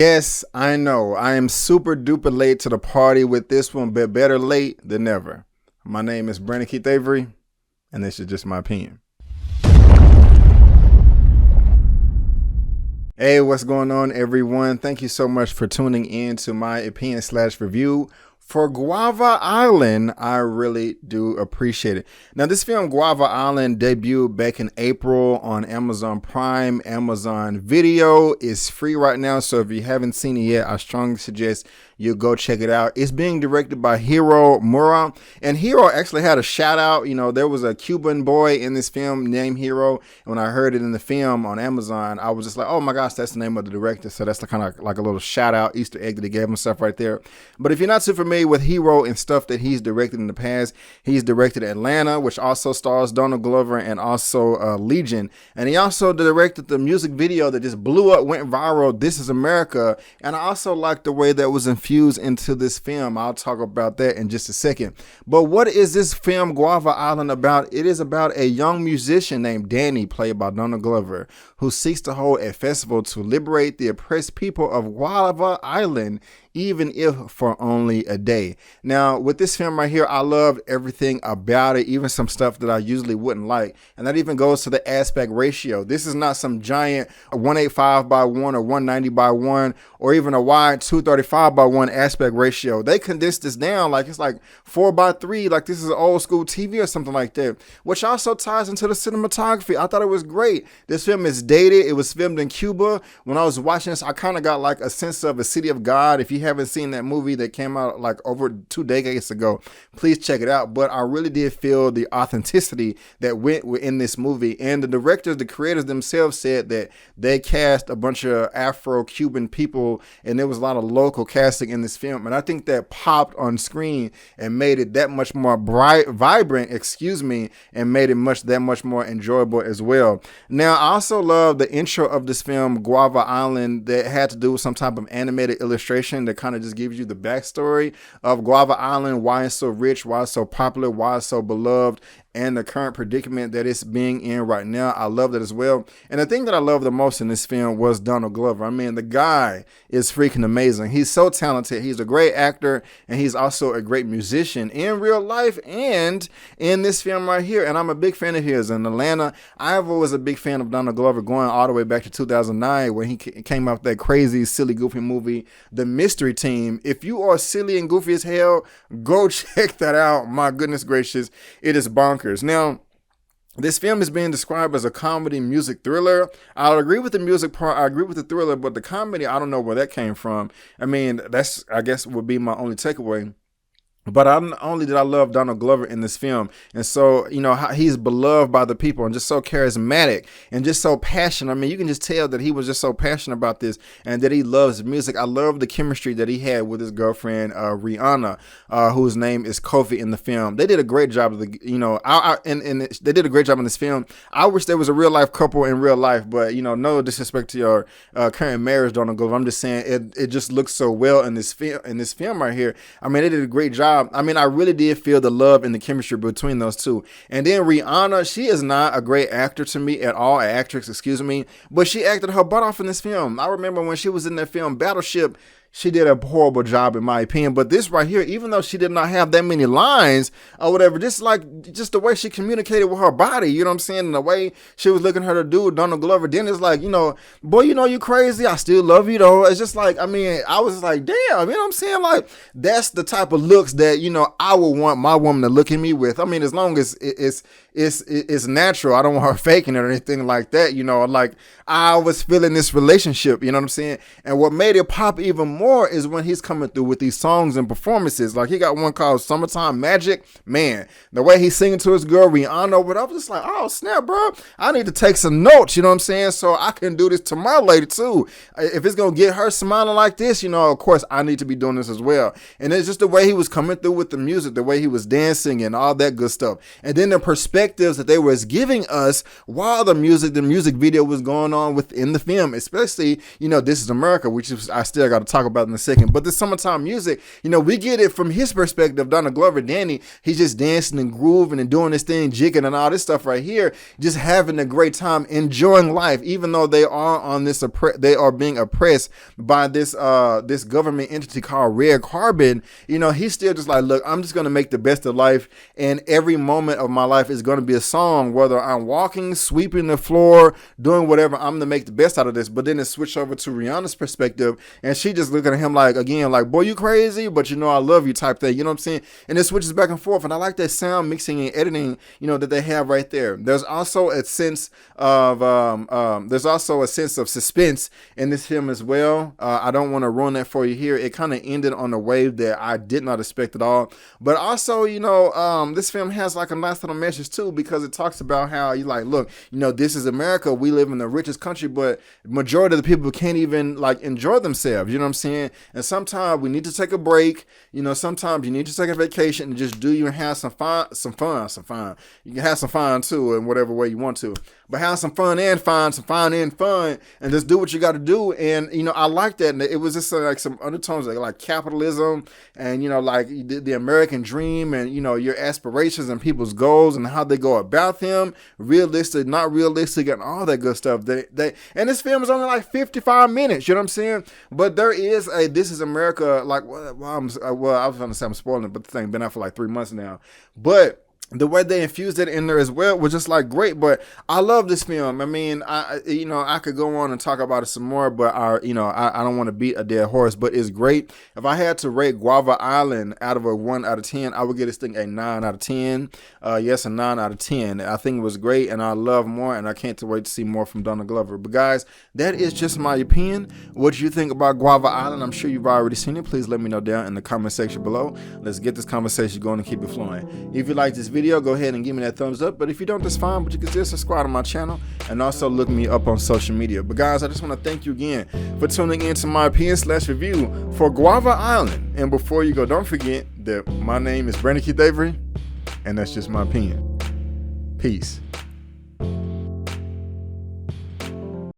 Yes, I know. I am super duper late to the party with this one, but better late than never. My name is Brandon Keith Avery, and this is just my opinion. Hey, what's going on, everyone? Thank you so much for tuning in to my opinion/review for Guava Island. I really do appreciate it. Now, this film, Guava Island, debuted back in April on Amazon Prime. Amazon Video is free right now, so if you haven't seen it yet, I strongly suggest you go check it out. It's being directed by Hiro Mura, and Hiro actually had a shout out. You know, there was a Cuban boy in this film named Hiro, and when I heard it in the film on Amazon, I was just like, oh my gosh, that's the name of the director. So that's kind of like a little shout out, Easter egg that he gave himself right there. But if you're not too familiar with Hiro and stuff that he's directed in the past, he's directed Atlanta, which also stars Donald Glover, and also Legion. And he also directed the music video that just blew up, went viral, This Is America. And I also like the way that was infused into this film. I'll talk about that in just a second. But what is this film Guava Island about? It is about a young musician named Danny, played by Donald Glover, who seeks to hold a festival to liberate the oppressed people of Guava Island, even if for only a day. Now, with this film right here, I loved everything about it, even some stuff that I usually wouldn't like. And that even goes to the aspect ratio. This is not some giant 185 by 1 or 190 by 1 or even a wide 235 by 1 aspect ratio. They condensed this down like it's like 4 by 3, like this is old school TV or something like that, which also ties into the cinematography. I thought it was great. This film is dated. It was filmed in Cuba. When I was watching this, I kind of got like a sense of a City of God. If you haven't seen that movie that came out like over 2 decades ago, please check it out. But I really did feel the authenticity that went in this movie. And the directors, the creators themselves said that they cast a bunch of Afro-Cuban people, and there was a lot of local casting in this film. And I think that popped on screen and made it that much more vibrant, and made it that much more enjoyable as well. Now, I also love the intro of this film, Guava Island, that had to do with some type of animated illustration that kind of just gives you the backstory of Guava Island, why it's so rich, why it's so popular, why it's so beloved, and the current predicament that it's being in right now. I love that as well. And the thing that I love the most in this film was Donald Glover. I mean, the guy is freaking amazing. He's so talented. He's a great actor, and he's also a great musician in real life and in this film right here. And I'm a big fan of his. In Atlanta, I was a big fan of Donald Glover going all the way back to 2009 when he came out with that crazy, silly, goofy movie, The Mystery Team. If you are silly and goofy as hell, go check that out. My goodness gracious, it is bonkers. Now, this film is being described as a comedy music thriller. I'll agree with the music part. I agree with the thriller, but the comedy, I don't know where that came from. I mean, that's, I guess, would be my only takeaway. But not only did I love Donald Glover in this film, and so, you know, how he's beloved by the people and just so charismatic and just so passionate. I mean, you can just tell that he was just so passionate about this and that he loves music. I love the chemistry that he had with his girlfriend, Rihanna, whose name is Kofi in the film. They did a great job of the, you know, and they did a great job in this film. I wish there was a real life couple in real life, but, you know, no disrespect to your current marriage, Donald Glover. I'm just saying it just looks so well in this film right here. I mean, they did a great job. I mean, I really did feel the love and the chemistry between those two. And then Rihanna, she is not a great actor to me at all, but she acted her butt off in this film. I remember when she was in that film Battleship, she did a horrible job in my opinion. But this right here, even though she did not have that many lines or whatever, just the way she communicated with her body, you know what I'm saying? And the way she was looking at her dude, Donald Glover, then it's like, you know, boy, you know, you crazy. I still love you though. It's just like, I mean, I was like, damn, you know what I'm saying? Like, that's the type of looks that, you know, I would want my woman to look at me with. I mean, as long as it's natural. I don't want her faking it or anything like that. You know, like I was feeling this relationship, you know what I'm saying? And what made it pop even more is when he's coming through with these songs and performances. Like he got one called Summertime Magic. Man, the way he's singing to his girl Rihanna, but I was just like, oh snap, bro. I need to take some notes, you know what I'm saying? So I can do this to my lady too. If it's going to get her smiling like this, you know, of course I need to be doing this as well. And it's just the way he was coming through with the music, the way he was dancing and all that good stuff. And then the perspective perspectives that they was giving us while the music video was going on within the film, especially, This Is America, which is, I still got to talk about in a second. But the summertime music, we get it from his perspective. Donald Glover, Danny, he's just dancing and grooving and doing this thing, jigging and all this stuff right here, just having a great time, enjoying life, even though they are on this, they are being oppressed by this government entity called Red Carbon. He's still just like, look, I'm just going to make the best of life, and every moment of my life is going to be a song, whether I'm walking, sweeping the floor, doing whatever, I'm going to make the best out of this. But then it switched over to Rihanna's perspective, and she just looking at him like, again, like, boy, you crazy, but I love you type thing, you know what I'm saying? And it switches back and forth, and I like that sound mixing and editing, that they have right there. There's also a sense of suspense in this film as well. I don't want to ruin that for you here. It kind of ended on a wave that I did not expect at all. But also, this film has like a nice little message too, because it talks about how you like, look, this is America. We live in the richest country, but majority of the people can't even like enjoy themselves. You know what I'm saying? And sometimes we need to take a break. Sometimes you need to take a vacation and just do you and have some fun. You can have some fun too in whatever way you want to. But have some fun and fun, and just do what you got to do. And, I like that. And it was just like some undertones like capitalism and, like the American dream and, your aspirations and people's goals and how they go about them, realistic, not realistic, and all that good stuff. And this film is only like 55 minutes, you know what I'm saying? But there is a This Is America, like, I was going to say I'm spoiling it, but the thing been out for like 3 months now. But the way they infused it in there as well was just like great. But I love this film. I mean, I could go on and talk about it some more, but I don't want to beat a dead horse, but it's great. If I had to rate Guava Island out of a 1 out of 10, I would give this thing a 9 out of 10. Yes, a 9 out of 10. I think it was great, and I love more, and I can't wait to see more from Donald Glover. But guys, that is just my opinion. What do you think about Guava Island? I'm sure you've already seen it. Please let me know down in the comment section below. Let's get this conversation going and keep it flowing. If you like this video, go ahead and give me that thumbs up. But if you don't, that's fine. But you can still subscribe to my channel and also look me up on social media. But guys, I just want to thank you again for tuning in to my opinion/review for Guava Island. And before you go, don't forget that my name is Brandon Keith Avery, and that's just my opinion. Peace.